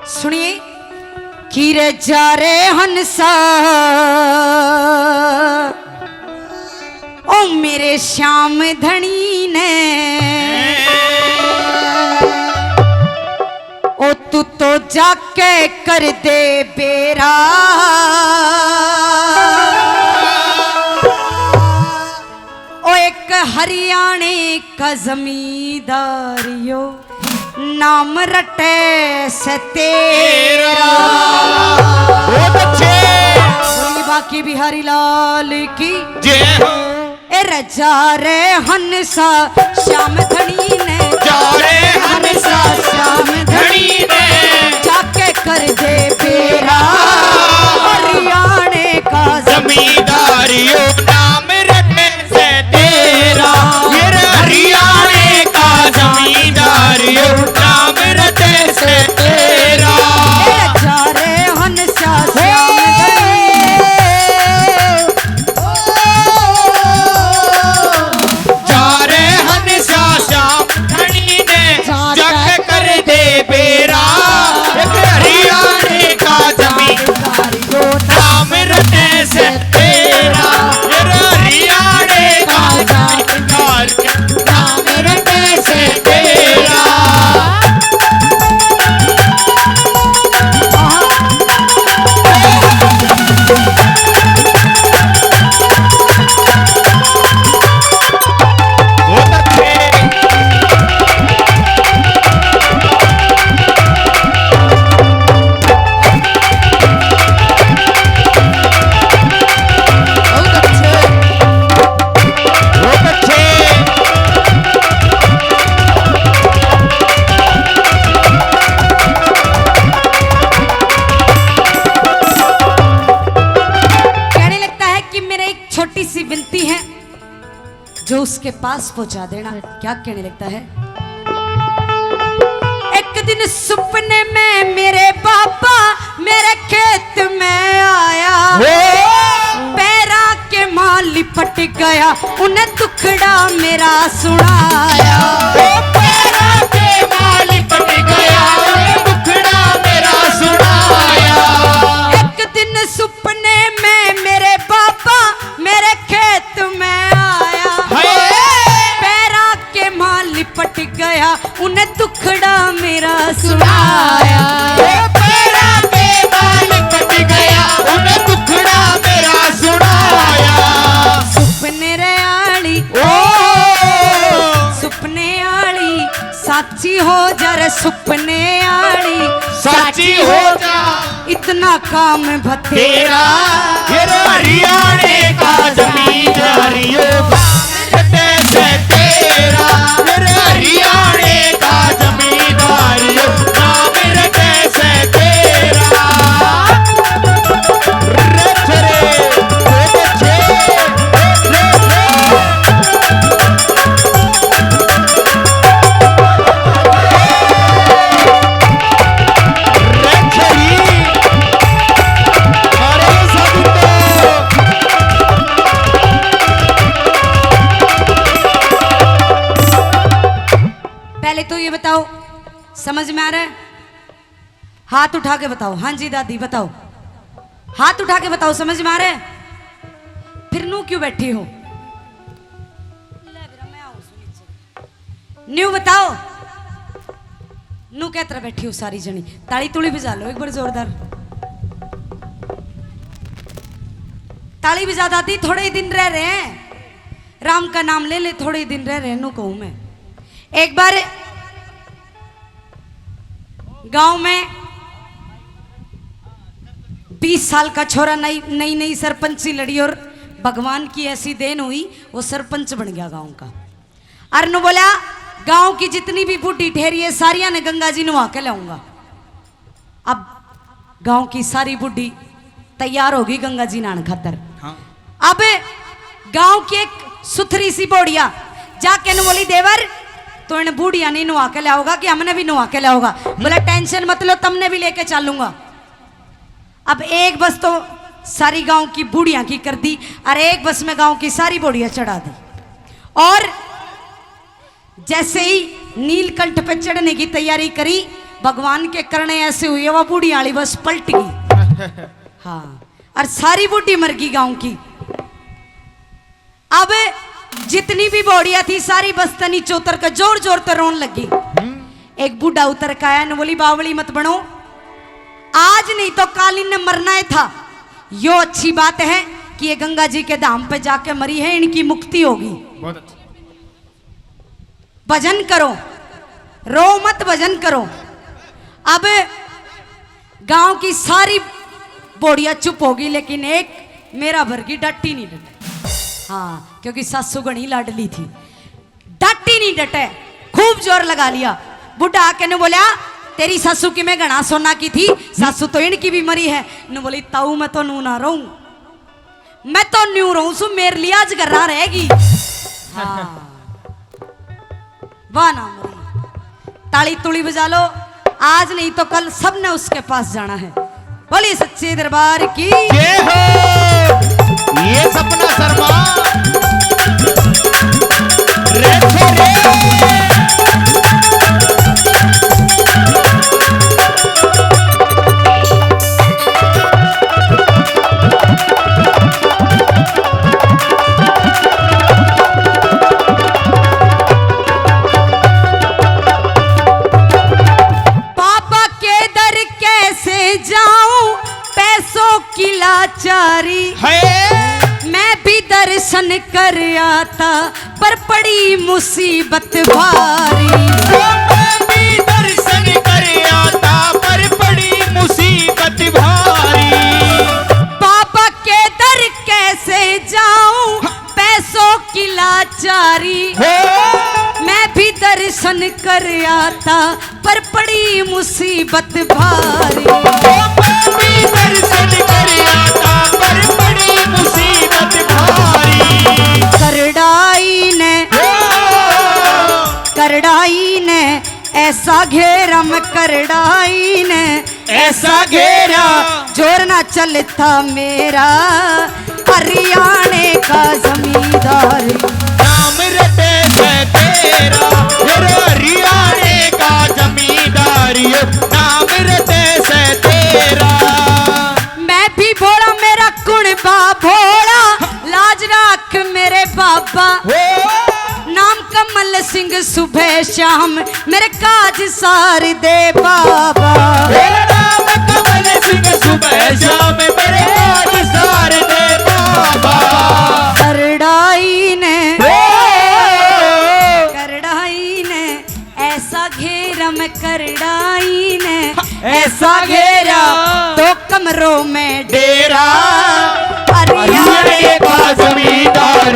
सुनिए। कीरे जा रे हंसा ओ मेरे श्याम धनी ने, ओ तू तो जाके कर दे बेरा, ओ एक हरियाणे का जमींदारियो नाम रटे से तेरा। बहुत अच्छे। बाकी बिहारी लाल की जय हो। ए रजा रे हंसा श्याम धनी ने, जा रे हंसा श्याम धनी ने, जाके कर दे बेरा, हरियाणे का जमींदारियों नाम रटने से तेरा। ये हरियाणे का जमींदारियों नाम रटने से तेरा। जा रे हंसा श्याम धनी, जा रे हंसा श्याम धनी ने, जाके कर दे बेरा, एक हरियाणे का जमींदारियों नाम रटने से तेरा। ये हरियाणे का जमींदारियों नाम रटने से तेरा। बहुत अच्छे। बहुत अच्छे। बहुत अच्छे। कहने लगता है कि मेरे एक छोटी सी विनती है जो उसके पास पहुंचा देना। क्या कहने लगता है? एक दिन सपने में मेरे पापा मेरे खेत में आया, पैरा के माल लिपट गया, उन्हें दुखड़ा मेरा सुनाया। पैरा के माल लिपट गया, दुखड़ा मेरा सुनाया। एक दिन सपने में मेरे पापा मेरे खेत में आया, पैरा के माल लिपट गया, उन्हें दुखड़ा मेरा सुनाया। पैरा के माल लिपट गया, उन्हें दुखड़ा मेरा सुनाया। सुपने रे आली, ओ सुपने आली साची हो जा रे, सुपने आली साची हो जा, इतना काम बतेरा। ये हरियाणे का जमींदारियों रटने से तेरा। ये हरियाणे का जमींदारियों नाम रटने से तेरा। रट रे, बहुत अच्छे। रट री। अरे सबको पहले तो ये बताओ, समझ में आ रहा है? हाथ उठा के बताओ। हाँ जी दादी बताओ, हाथ उठा के बताओ, समझ में आ रहा है? फिर नू क्यों बैठी हो? न्यू बताओ, नू क्या तरह बैठी हो सारी जनी? ताली तुली बजा लो एक बार जोरदार, ताली बजा दादी। थोड़े ही दिन रह रहे हैं, राम का नाम ले ले, थोड़े ही दिन रह रहे हैं, नू कहूं मैं। एक बार गांव में 20 साल का छोरा नई नई नई सरपंची लड़ी और भगवान की ऐसी देन हुई, वो सरपंच बन गया गांव का। अरनु बोला गांव की जितनी भी बूढ़ी ठहरी है सारिया ने गंगा जी नुहा के लाऊंगा। अब गांव की सारी बूढ़ी तैयार होगी गंगा जी नहाने खातर। हाँ। अब गांव की एक सुथरी सी बोड़िया जाके न बोली देवर तो इन बूढ़िया नहीं नुहा के लाओगा कि हमने भी नुहा के लाओगा? बोला टेंशन मत लो, तुमने भी लेके चलूंगा। अब एक बस तो सारी गांव की बूढ़िया की कर दी और एक बस में गांव की सारी बोड़िया चढ़ा दी। और जैसे ही नीलकंठ पे चढ़ने की तैयारी करी, भगवान के करने ऐसे हुए वो बूढ़ी आली बस पलट गई। हाँ, और सारी बूढ़ी मर गई गांव की। अब जितनी भी बोड़िया थी सारी बस्तनी चौतर का जोर जोर तो रोन लगी। एक बूढ़ा उतर का आया न बोली बावली मत बनो, आज नहीं तो काल इन्हें मरना ही था। यो अच्छी बात है कि ये गंगा जी के धाम पे जाके मरी है, इनकी मुक्ति होगी। बहुत अच्छा। भजन करो, रो मत, भजन करो। अब गांव की सारी बोड़िया चुप होगी, लेकिन एक मेरा भर की डटी नहीं डटे। हाँ, क्योंकि सासू गणी लाडली थी, डटी नहीं डटे, खूब जोर लगा लिया। बुढ़ा आके ने बोला तेरी सासू की मैं गणा सोना की थी, सासू तो इनकी भी मरी है। न बोली ताऊ मैं तो नू ना रहूं, मैं तो न्यू रहूं सु, मेरे लिए आज गर्रा रहेगी। हाँ, वाह ना मरी, ताली तुली बजा लो, आज नहीं तो कल सबने उसके पास जाना है। बोलिए सच्चे दरबार की जय हो। ये सपना शर्मा रेखे रे। मैं भी दर्शन कर आता पर पड़ी मुसीबत भारी। मैं भी दर्शन कर आता पर पड़ी मुसीबत भारी। बाबा के दर कैसे जाऊं, पैसों की लाचारी। मैं भी दर्शन कर आता पर पड़ी मुसीबत भारी। मैं भी दर्शन कर आता पर पड़ी मुसीबत भारी। करड़ाई ने ऐसा घेरा, मैं करड़ाई ने ऐसा घेरा, जोर ना चलता मेरा हरियाणे का जमींदार। नाम रटे से तेरा हरियाणे का जमींदार, नाम रटे से तेरा। मैं भी भोला मेरा कुणबा भोला, लाज राख मेरे बाबा। नाम कमल सिंह सुबह शाम मेरे काज सार दे बाबा। नाम कमल सिंह सुबह शाम मेरे काज सार दे बाबा। करड़ाई ने ऐसा घेरा, मैं करड़ाई ने ऐसा घेरा, तो कमरों में डेरा हरियाणे का जमींदार।